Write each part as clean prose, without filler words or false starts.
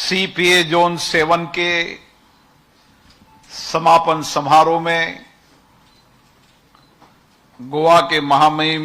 CPA zone 7 के समापन समारोह में गोवा के महामहिम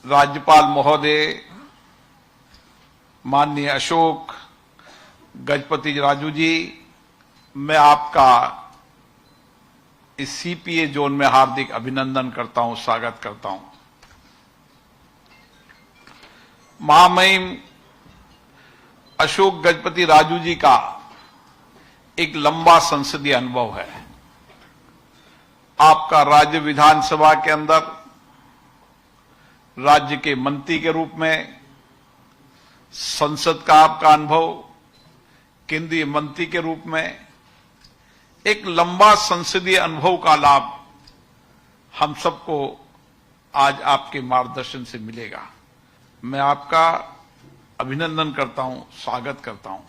राज्यपाल महोदय माननीय अशोक गजपति राजू जी, मैं आपका इस सीपीए जोन में हार्दिक अभिनंदन करता हूं, स्वागत करता हूं। महामहिम अशोक गजपति राजू जी का एक लंबा संसदीय अनुभव है। आपका राज्य विधानसभा के अंदर राज्य के मंत्री के रूप में, संसद का आपका अनुभव केंद्रीय मंत्री के रूप में, एक लंबा संसदीय अनुभव का लाभ हम सबको आज आपके मार्गदर्शन से मिलेगा। मैं आपका अभिनंदन करता हूं, स्वागत करता हूं।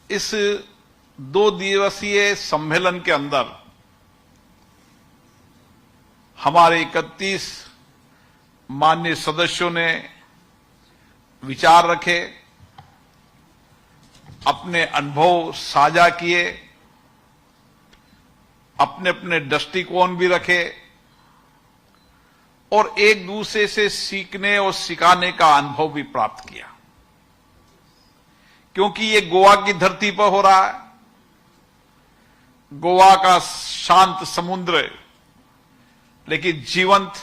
इस 2 दिवसीय सम्मेलन के अंदर हमारे 31 माननीय सदस्यों ने विचार रखे, अपने अनुभव साझा किए, अपने अपने दृष्टिकोण भी रखे और एक दूसरे से सीखने और सिखाने का अनुभव भी प्राप्त किया। क्योंकि ये गोवा की धरती पर हो रहा है, गोवा का शांत समुद्र, लेकिन जीवंत,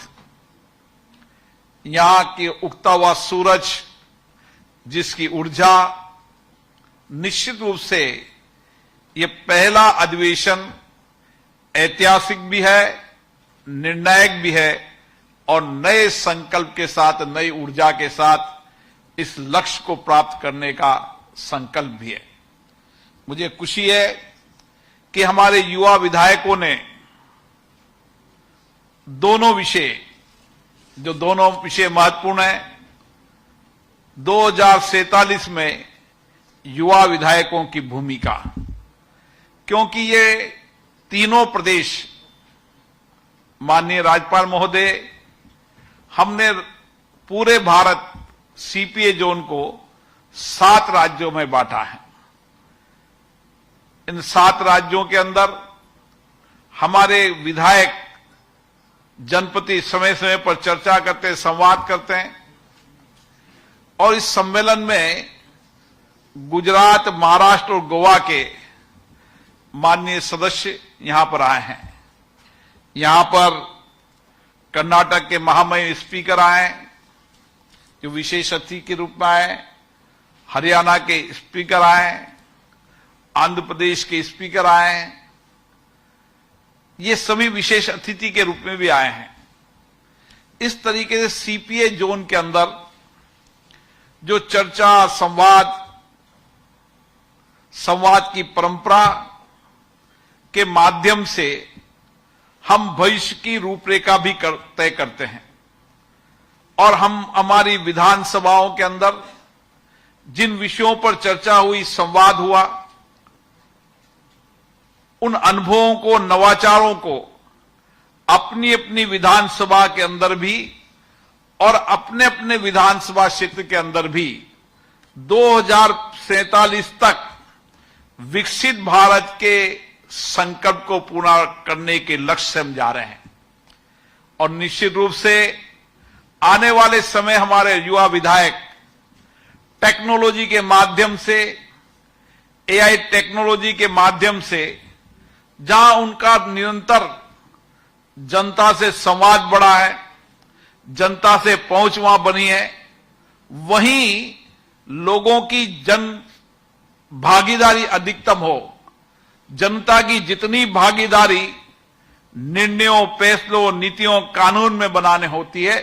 यहां के उगता हुआ सूरज, जिसकी ऊर्जा, निश्चित रूप से ये पहला अधिवेशन ऐतिहासिक भी है, निर्णायक भी है और नए संकल्प के साथ, नई ऊर्जा के साथ इस लक्ष्य को प्राप्त करने का संकल्प भी है। मुझे खुशी है कि हमारे युवा विधायकों ने दोनों विषय महत्वपूर्ण है, 2047 में युवा विधायकों की भूमिका, क्योंकि ये तीनों प्रदेश, माननीय राज्यपाल महोदय, हमने पूरे भारत सीपीए जोन को 7 राज्यों में बांटा है। इन 7 राज्यों के अंदर हमारे विधायक जनप्रति समय समय पर चर्चा करते हैं, संवाद करते हैं और इस सम्मेलन में गुजरात, महाराष्ट्र और गोवा के माननीय सदस्य यहां पर आए हैं। यहां पर कर्नाटक के महामहिम स्पीकर आए जो विशेष अतिथि के रूप में आए, हरियाणा के स्पीकर आए, आंध्र प्रदेश के स्पीकर आए, ये सभी विशेष अतिथि के रूप में भी आए हैं। इस तरीके से सीपीए जोन के अंदर जो चर्चा, संवाद की परंपरा के माध्यम से हम भविष्य की रूपरेखा भी तय करते हैं और हम हमारी विधानसभाओं के अंदर जिन विषयों पर चर्चा हुई, संवाद हुआ, उन अनुभवों को, नवाचारों को अपनी अपनी विधानसभा के अंदर भी और अपने अपने विधानसभा क्षेत्र के अंदर भी 2047 तक विकसित भारत के संकल्प को पूरा करने के लक्ष्य से हम जा रहे हैं। और निश्चित रूप से आने वाले समय हमारे युवा विधायक टेक्नोलॉजी के माध्यम से, एआई टेक्नोलॉजी के माध्यम से, जहां उनका निरंतर जनता से संवाद बढ़ा है, जनता से पहुंच वहां बनी है, वहीं लोगों की जन भागीदारी अधिकतम हो। जनता की जितनी भागीदारी निर्णयों, फैसलों, नीतियों, कानून में बनाने होती है,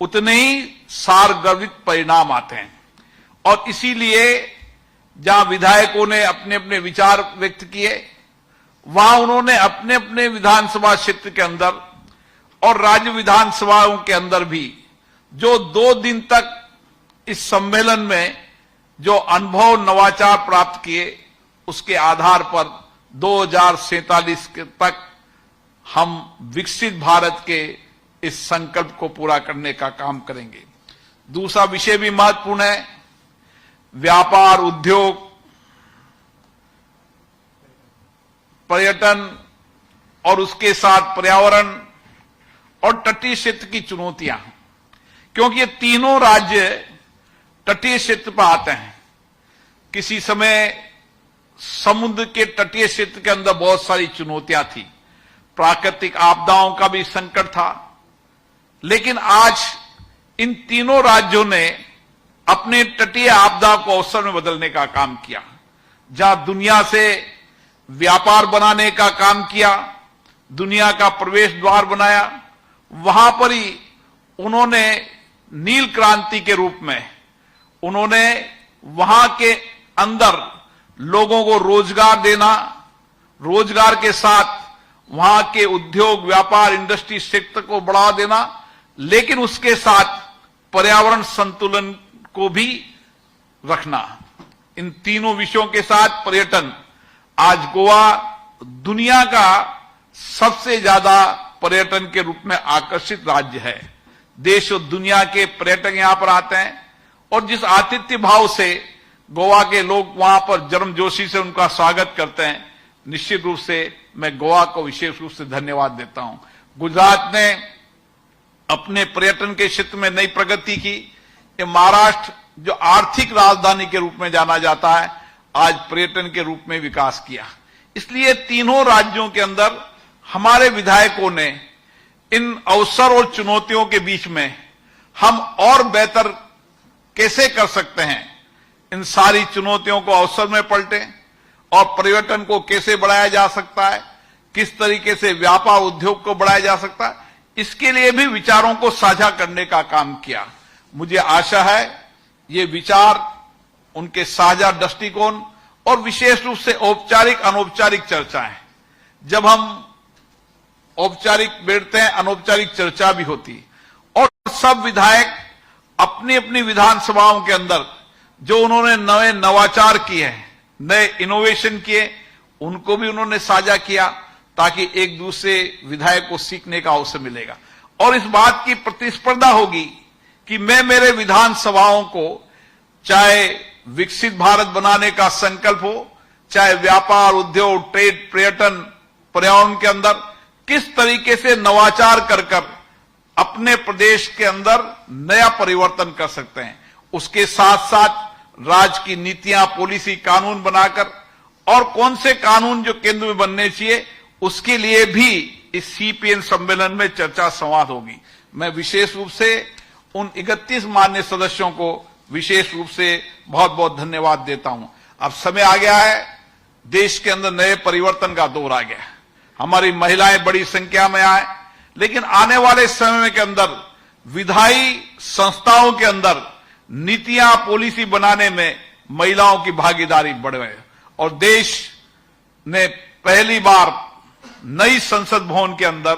उतने ही सारगर्भित परिणाम आते हैं। और इसीलिए जहां विधायकों ने अपने अपने विचार व्यक्त किए, वहां उन्होंने अपने अपने विधानसभा क्षेत्र के अंदर और राज्य विधानसभाओं के अंदर भी जो 2 दिन तक इस सम्मेलन में जो अनुभव, नवाचार प्राप्त किए, उसके आधार पर 2047 तक हम विकसित भारत के इस संकल्प को पूरा करने का काम करेंगे। दूसरा विषय भी महत्वपूर्ण है, व्यापार, उद्योग, पर्यटन और उसके साथ पर्यावरण और तटीय क्षेत्र की चुनौतियां, क्योंकि ये तीनों राज्य तटीय क्षेत्र पर आते हैं। किसी समय समुद्र के तटीय क्षेत्र के अंदर बहुत सारी चुनौतियां थी, प्राकृतिक आपदाओं का भी संकट था, लेकिन आज इन तीनों राज्यों ने अपने तटीय आपदा को अवसर में बदलने का काम किया। जहां दुनिया से व्यापार बनाने का काम किया, दुनिया का प्रवेश द्वार बनाया, वहां पर ही उन्होंने नील क्रांति के रूप में उन्होंने वहां के अंदर लोगों को रोजगार देना, रोजगार के साथ वहां के उद्योग, व्यापार, इंडस्ट्री सेक्टर को बढ़ावा देना, लेकिन उसके साथ पर्यावरण संतुलन को भी रखना। इन तीनों विषयों के साथ पर्यटन, आज गोवा दुनिया का सबसे ज्यादा पर्यटन के रूप में आकर्षित राज्य है। देश और दुनिया के पर्यटक यहां पर आते हैं और जिस आतिथ्य भाव से गोवा के लोग वहां पर गर्मजोशी से उनका स्वागत करते हैं, निश्चित रूप से मैं गोवा को विशेष रूप से धन्यवाद देता हूं। गुजरात ने अपने पर्यटन के क्षेत्र में नई प्रगति की। ये महाराष्ट्र जो आर्थिक राजधानी के रूप में जाना जाता है, आज पर्यटन के रूप में विकास किया। इसलिए तीनों राज्यों के अंदर हमारे विधायकों ने इन अवसर और चुनौतियों के बीच में हम और बेहतर कैसे कर सकते हैं, इन सारी चुनौतियों को अवसर में पलटें और पर्यटन को कैसे बढ़ाया जा सकता है, किस तरीके से व्यापार उद्योग को बढ़ाया जा सकता है, इसके लिए भी विचारों को साझा करने का काम किया। मुझे आशा है ये विचार, उनके साझा दृष्टिकोण और विशेष रूप से औपचारिक अनौपचारिक चर्चाएं, जब हम औपचारिक बैठते हैं अनौपचारिक चर्चा भी होती और सब विधायक अपनी अपनी विधानसभाओं के अंदर जो उन्होंने नए नवाचार किए हैं, नए इनोवेशन किए, उनको भी उन्होंने साझा किया ताकि एक दूसरे विधायक को सीखने का अवसर मिलेगा। और इस बात की प्रतिस्पर्धा होगी कि मैं मेरे विधानसभाओं को, चाहे विकसित भारत बनाने का संकल्प हो, चाहे व्यापार, उद्योग, ट्रेड, पर्यटन, पर्यावरण के अंदर किस तरीके से नवाचार कर अपने प्रदेश के अंदर नया परिवर्तन कर सकते हैं, उसके साथ साथ राज्य की नीतियां, पॉलिसी, कानून बनाकर और कौन से कानून जो केंद्र में बनने चाहिए, उसके लिए भी इस सीपीएन सम्मेलन में चर्चा संवाद होगी। मैं विशेष रूप से उन 31 मान्य सदस्यों को विशेष रूप से बहुत बहुत धन्यवाद देता हूं। अब समय आ गया है, देश के अंदर नए परिवर्तन का दौर आ गया है। हमारी महिलाएं बड़ी संख्या में आए, लेकिन आने वाले समय के अंदर विधायी संस्थाओं के अंदर नीतियां, पॉलिसी बनाने में महिलाओं की भागीदारी बढ़ गई और देश ने पहली बार नई संसद भवन के अंदर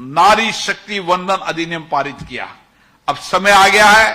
नारी शक्ति वंदन अधिनियम पारित किया। अब समय आ गया है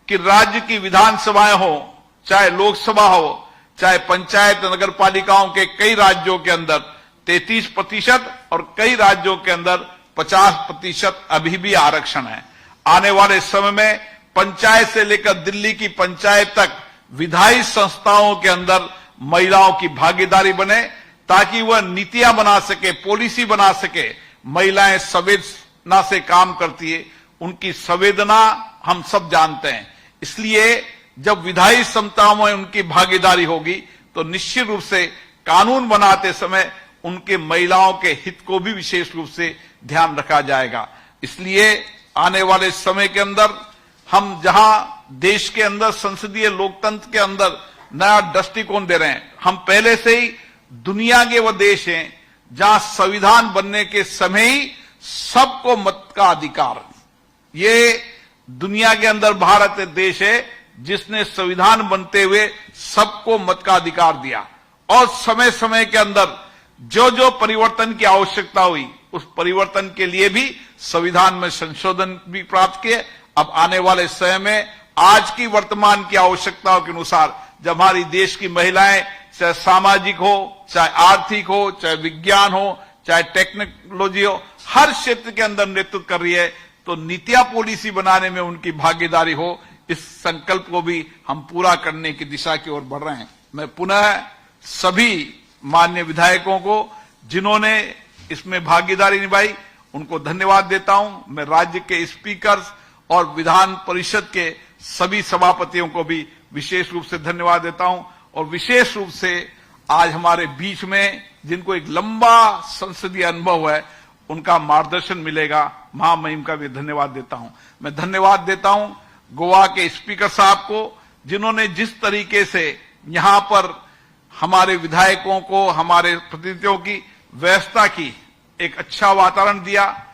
कि राज्य की विधानसभाएं हो, चाहे लोकसभा हो, चाहे पंचायत नगर पालिकाओं के कई राज्यों के अंदर 33% और कई राज्यों के अंदर 50% अभी भी आरक्षण है। आने वाले समय में पंचायत से लेकर दिल्ली की पंचायत तक विधायी संस्थाओं के अंदर महिलाओं की भागीदारी बने, ताकि वह नीतियां बना सके, पॉलिसी बना सके। महिलाएं संवेदना से काम करती है, उनकी संवेदना हम सब जानते हैं। इसलिए जब विधायी संस्थाओं में उनकी भागीदारी होगी तो निश्चित रूप से कानून बनाते समय उनके महिलाओं के हित को भी विशेष रूप से ध्यान रखा जाएगा। इसलिए आने वाले समय के अंदर हम जहां देश के अंदर संसदीय लोकतंत्र के अंदर नया दृष्टिकोण दे रहे हैं, हम पहले से ही दुनिया के वो देश हैं जहां संविधान बनने के समय ही सबको मत का अधिकार, ये दुनिया के अंदर भारत एक देश है जिसने संविधान बनते हुए सबको मत का अधिकार दिया और समय समय के अंदर जो जो परिवर्तन की आवश्यकता हुई उस परिवर्तन के लिए भी संविधान में संशोधन भी प्राप्त किए। अब आने वाले समय में आज की वर्तमान की आवश्यकताओं के अनुसार जब हमारी देश की महिलाएं चाहे सामाजिक हो, चाहे आर्थिक हो, चाहे विज्ञान हो, चाहे टेक्नोलॉजी हो, हर क्षेत्र के अंदर नेतृत्व कर रही है, तो नीतियां पॉलिसी बनाने में उनकी भागीदारी हो, इस संकल्प को भी हम पूरा करने की दिशा की ओर बढ़ रहे हैं। मैं पुनः सभी माननीय विधायकों को जिन्होंने इसमें भागीदारी निभाई उनको धन्यवाद देता हूं। मैं राज्य के स्पीकर्स और विधान परिषद के सभी सभापतियों को भी विशेष रूप से धन्यवाद देता हूं और विशेष रूप से आज हमारे बीच में जिनको एक लंबा संसदीय अनुभव है उनका मार्गदर्शन मिलेगा, महामहिम का भी धन्यवाद देता हूं। मैं धन्यवाद देता हूं गोवा के स्पीकर साहब को जिन्होंने जिस तरीके से यहां पर हमारे विधायकों को, हमारे प्रतिनिधियों की व्यवस्था की, एक अच्छा वातावरण दिया,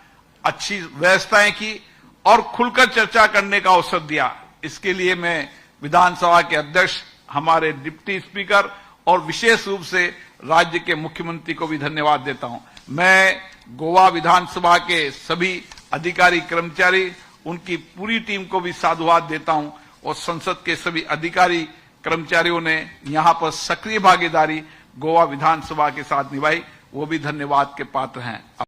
अच्छी व्यवस्थाएं की और खुलकर चर्चा करने का अवसर दिया। इसके लिए मैं विधानसभा के अध्यक्ष, हमारे डिप्टी स्पीकर और विशेष रूप से राज्य के मुख्यमंत्री को भी धन्यवाद देता हूं। मैं गोवा विधानसभा के सभी अधिकारी, कर्मचारी, उनकी पूरी टीम को भी साधुवाद देता हूं और संसद के सभी अधिकारी, कर्मचारियों ने यहां पर सक्रिय भागीदारी गोवा विधानसभा के साथ निभाई, वो भी धन्यवाद के पात्र हैं।